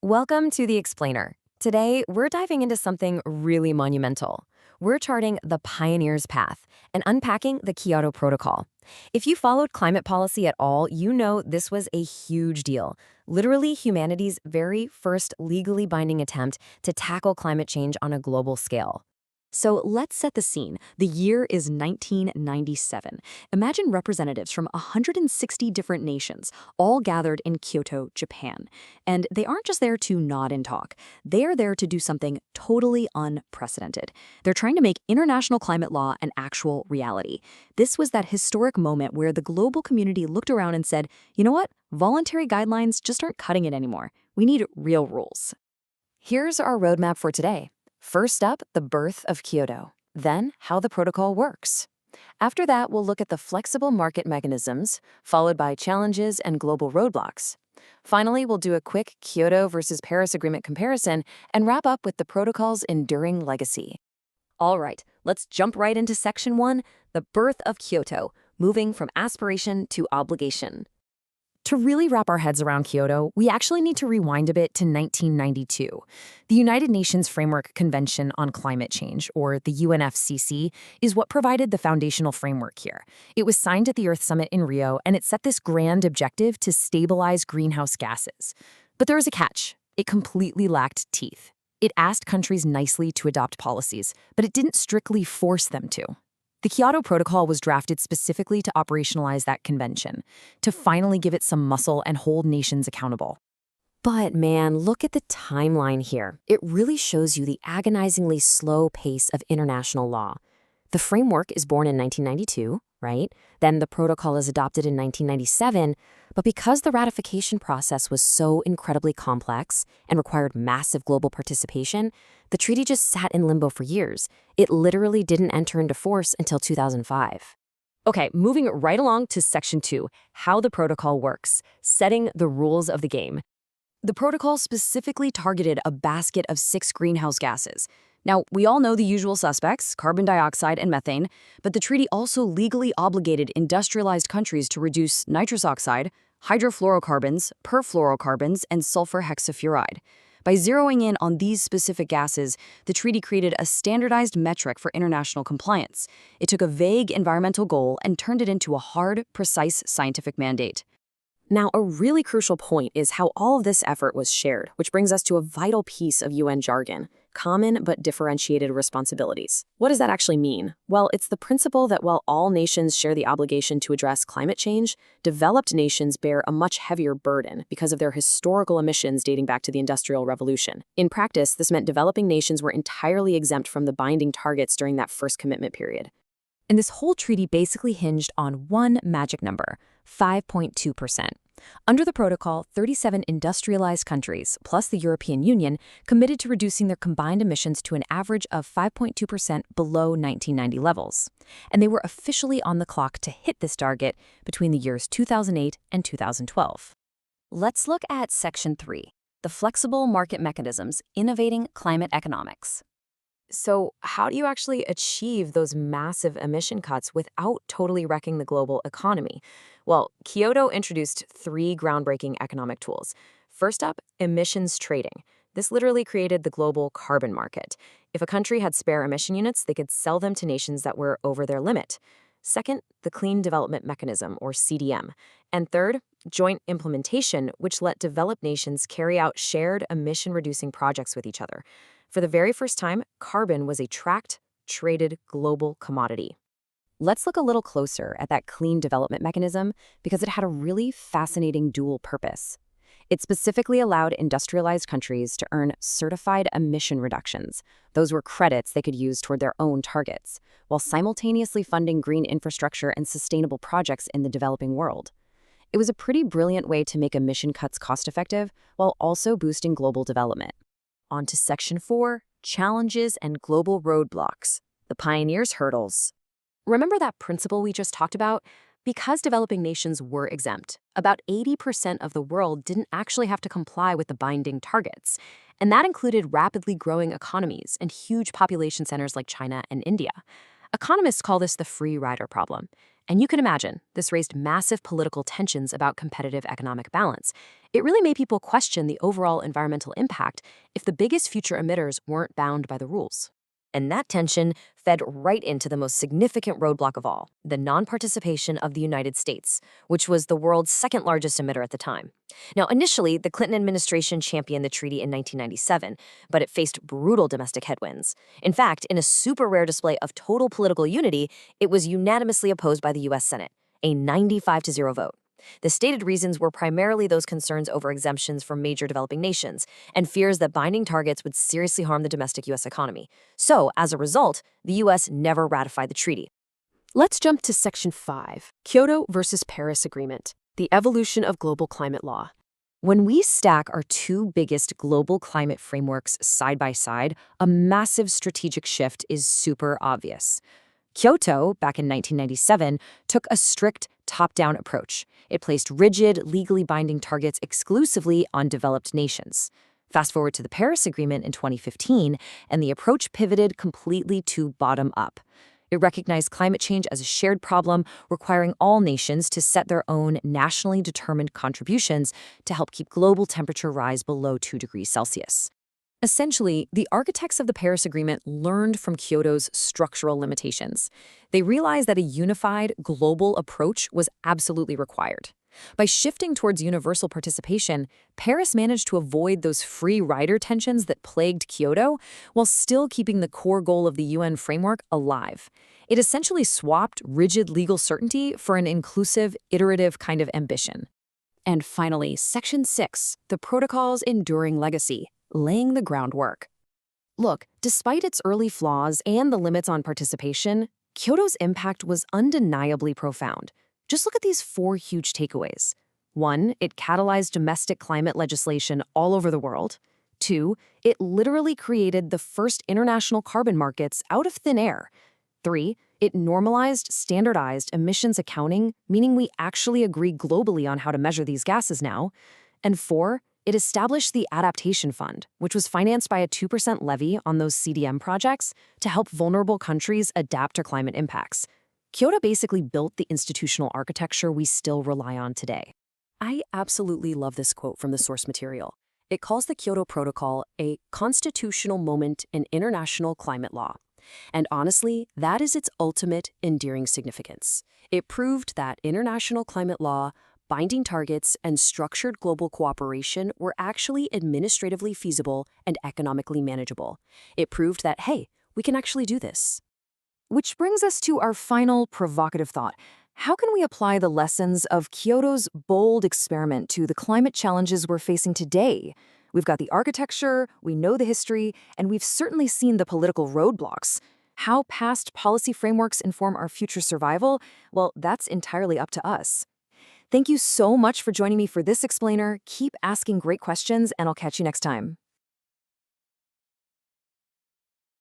Welcome to The Explainer. Today, we're diving into something really monumental. We're charting the pioneer's path and unpacking the Kyoto Protocol. If you followed climate policy at all, you know this was a huge deal. Literally humanity's very first legally binding attempt to tackle climate change on a global scale. So let's set the scene. The year is 1997. Imagine representatives from 160 different nations, all gathered in Kyoto, Japan. And they aren't just there to nod and talk. They are there to do something totally unprecedented. They're trying to make international climate law an actual reality. This was that historic moment where the global community looked around and said, you know what? Voluntary guidelines just aren't cutting it anymore. We need real rules. Here's our roadmap for today. First up, the birth of Kyoto, then how the protocol works. After that, we'll look at the flexible market mechanisms, followed by challenges and global roadblocks. Finally, we'll do a quick Kyoto versus Paris Agreement comparison and wrap up with the protocol's enduring legacy. All right, let's jump right into Section 1, the birth of Kyoto, moving from aspiration to obligation. To really wrap our heads around Kyoto, we actually need to rewind a bit to 1992. The United Nations Framework Convention on Climate Change, or the UNFCCC, is what provided the foundational framework here. It was signed at the Earth Summit in Rio, and it set this grand objective to stabilize greenhouse gases. But there was a catch. It completely lacked teeth. It asked countries nicely to adopt policies, but it didn't strictly force them to. The Kyoto Protocol was drafted specifically to operationalize that convention, to finally give it some muscle and hold nations accountable. But man, look at the timeline here. It really shows you the agonizingly slow pace of international law. The framework is born in 1992, right? Then the protocol is adopted in 1997, but because the ratification process was so incredibly complex and required massive global participation, the treaty just sat in limbo for years. It literally didn't enter into force until 2005. Okay, moving right along to Section 2, how the protocol works, setting the rules of the game. The protocol specifically targeted a basket of 6 greenhouse gases. Now, we all know the usual suspects, carbon dioxide and methane, but the treaty also legally obligated industrialized countries to reduce nitrous oxide, hydrofluorocarbons, perfluorocarbons, and sulfur hexafluoride. By zeroing in on these specific gases, the treaty created a standardized metric for international compliance. It took a vague environmental goal and turned it into a hard, precise scientific mandate. Now, a really crucial point is how all of this effort was shared, which brings us to a vital piece of UN jargon: common but differentiated responsibilities. What does that actually mean? Well, it's the principle that while all nations share the obligation to address climate change, developed nations bear a much heavier burden because of their historical emissions dating back to the Industrial Revolution. In practice, this meant developing nations were entirely exempt from the binding targets during that first commitment period. And this whole treaty basically hinged on one magic number, 5.2%. Under the protocol, 37 industrialized countries, plus the European Union, committed to reducing their combined emissions to an average of 5.2% below 1990 levels. And they were officially on the clock to hit this target between the years 2008 and 2012. Let's look at Section 3, the flexible market mechanisms, innovating climate economics. So how do you actually achieve those massive emission cuts without totally wrecking the global economy? Well, Kyoto introduced 3 groundbreaking economic tools. First up, emissions trading. This literally created the global carbon market. If a country had spare emission units, they could sell them to nations that were over their limit. Second, the Clean Development Mechanism, or CDM. And third, joint implementation, which let developed nations carry out shared emission-reducing projects with each other. For the very first time, carbon was a tracked, traded global commodity. Let's look a little closer at that Clean Development Mechanism because it had a really fascinating dual purpose. It specifically allowed industrialized countries to earn certified emission reductions. Those were credits they could use toward their own targets, while simultaneously funding green infrastructure and sustainable projects in the developing world. It was a pretty brilliant way to make emission cuts cost-effective while also boosting global development. On to Section 4, challenges and global roadblocks, the pioneers' hurdles. Remember that principle we just talked about? Because developing nations were exempt, about 80% of the world didn't actually have to comply with the binding targets. And that included rapidly growing economies and huge population centers like China and India. Economists call this the free rider problem. And you can imagine, this raised massive political tensions about competitive economic balance. It really made people question the overall environmental impact if the biggest future emitters weren't bound by the rules. And that tension fed right into the most significant roadblock of all, the non-participation of the United States, which was the world's second largest emitter at the time. Now, initially, the Clinton administration championed the treaty in 1997, but it faced brutal domestic headwinds. In fact, in a super rare display of total political unity, it was unanimously opposed by the U.S. Senate, a 95-0 vote. The stated reasons were primarily those concerns over exemptions from major developing nations and fears that binding targets would seriously harm the domestic U.S. economy. So, as a result, the U.S. never ratified the treaty. Let's jump to Section 5, Kyoto versus Paris Agreement, the evolution of global climate law. When we stack our two biggest global climate frameworks side by side, a massive strategic shift is super obvious. Kyoto, back in 1997, took a strict top-down approach. It placed rigid, legally binding targets exclusively on developed nations. Fast forward to the Paris Agreement in 2015, and the approach pivoted completely to bottom-up. It recognized climate change as a shared problem, requiring all nations to set their own nationally determined contributions to help keep global temperature rise below 2 degrees Celsius. Essentially, the architects of the Paris Agreement learned from Kyoto's structural limitations. They realized that a unified, global approach was absolutely required. By shifting towards universal participation, Paris managed to avoid those free rider tensions that plagued Kyoto, while still keeping the core goal of the UN framework alive. It essentially swapped rigid legal certainty for an inclusive, iterative kind of ambition. And finally, Section 6, the protocol's enduring legacy, laying the groundwork. Look, despite its early flaws and the limits on participation, Kyoto's impact was undeniably profound. Just look at these 4 huge takeaways. 1, it catalyzed domestic climate legislation all over the world. 2, it literally created the first international carbon markets out of thin air. 3, it normalized, standardized emissions accounting, meaning we actually agree globally on how to measure these gases now. And 4, it established the Adaptation Fund, which was financed by a 2% levy on those CDM projects to help vulnerable countries adapt to climate impacts. Kyoto basically built the institutional architecture we still rely on today. I absolutely love this quote from the source material. It calls the Kyoto Protocol a constitutional moment in international climate law. And honestly, that is its ultimate endearing significance. It proved that international climate law, binding targets, and structured global cooperation were actually administratively feasible and economically manageable. It proved that, hey, we can actually do this. Which brings us to our final provocative thought. How can we apply the lessons of Kyoto's bold experiment to the climate challenges we're facing today? We've got the architecture, we know the history, and we've certainly seen the political roadblocks. How past policy frameworks inform our future survival? Well, that's entirely up to us. Thank you so much for joining me for this explainer. Keep asking great questions, and I'll catch you next time.